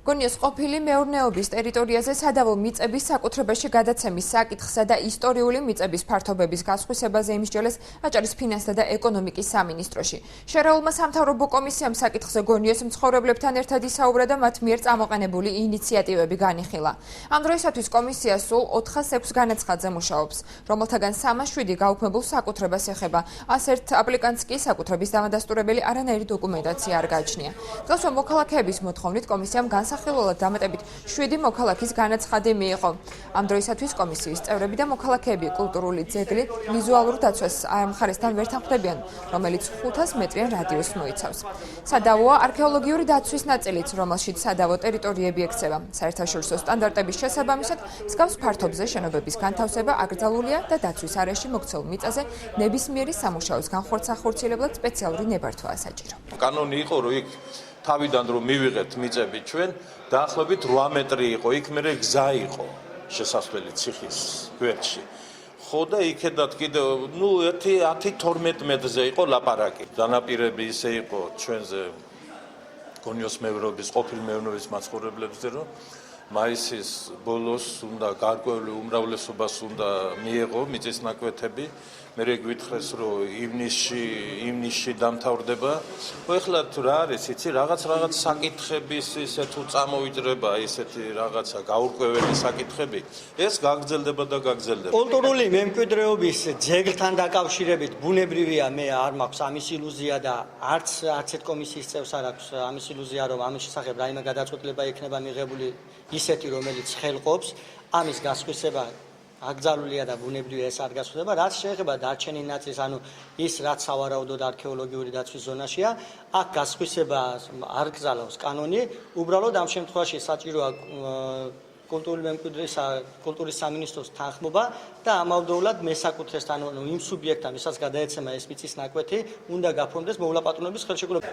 გონიოს ყოფილი მეურნეობის ტერიტორიაზე სადავო მიწების საკუთრებაში გადაცემის საკითხსა და ისტორიული მიწების ფართობების გასხვისებაზე იმსჯელეს აჭარის ფინანსთა და ეკონომიკის სამინისტროში. შერეულმა სამთავრობო კომისიამ საკითხზე გონიოს მცხოვრებლებთან ერთად ისაუბრა და მათ მიერ წამოყენებული ინიციატივები განიხილა. ამ დროისათვის კომისია სულ 406 განაცხადზე მუშაობს, რომელთაგან 307 გაუქმებულ საკუთრებას ეხება. ასერთ აპლიკანტს კი საკუთრების დამადასტურებელი არანაირი დოკუმენტაცია არ გააჩნია. დღეს მოქალაქეების მოთხოვნით კომისიამ განსახილველად დამატებით 7 მოქალაქის განაცხადი მიიღო. ამ დროისათვის კომისიის წევრები და მოქალაქეები კულტურული ძეგლი ვიზუალურ დაცვას ამ მხარესთან ვერ თანხმდებიან, რომელიც 500 მეტრიან რადიუსს მოიცავს. სადავოა არქეოლოგიური დაცვის ნაწილიც, რომელშიც სადავო ტერიტორიები ექცევა. საერთაშორისო სტანდარტების შესაბამისად, მსგავს ფართობზე შენობების განთავსება აკრძალულია და დაცვის არეში მოქცეულ მიწაზე ნებისმიერი სამუშაოს განხორციელებლად სპეციალური ნებართვაა საჭირო. კანონი იყო, რომ იქ თავიდან რომ მივიღეთ მიწები ჩვენ, დაახლოებით 8 მეტრი იყო, იქ მერე გზა იყო შესასვლელი ციხის გვერდში. ხო და იქედაც კიდე 10-12 მეტრზე იყო ლაპარაკი. დანაპირები ისე იყო ჩვენზე გონიოს მეურნეობის ყოფილი მეურნეობის მაცხოვრებლებზე, რომ მაისის ბოლოს უნდა გარკვეული უმრავლესობას უნდა მიეღო მიწის ნაკვეთები. მე გვითხრეს, რომ ივნისში დამთავრდება. ეხლა თუ რა არის, იცი, რაღაც საკითხების ისე თუ წამოვიჭრება ისეთი რაღაცა გაურკვეველი საკითხები, ეს გაგრძელდება და გაგრძელდება. კულტურული მემკვიდრეობის ძეგლთან დაკავშირებით ბუნებრივია, მე არ მაქვს ამის ილუზია და არც ერთ კომისიის წევს არ აქვს ამის ილუზია, რომ ამის შესახებ რაიმე გადაწყვეტილება იქნება მიღებული ისეთი, რომელიც ხელყოფს ამის გასხვისება აკრძალულია და ბუნებრივია ეს არ გასხვდება. რაც შეეხება დარჩენილ ნაწილს, ანუ ის რაც სავარაუდოდ არქეოლოგიური დაცვის ზონაშია, აქ გასხვისება არ გზალავს კანონი. უბრალოდ ამ შემთხვევაში საჭიროა კულტურის სამინისტროს თანხმობა და ამავდროულად მესაკუთრესთან, ანუ იმ სუბიექტთან, ვისაც გადაეცემა ეს მიწის ნაკვეთი, უნდა გაფორმდეს მოვლაპატონების ხელშეკრულება.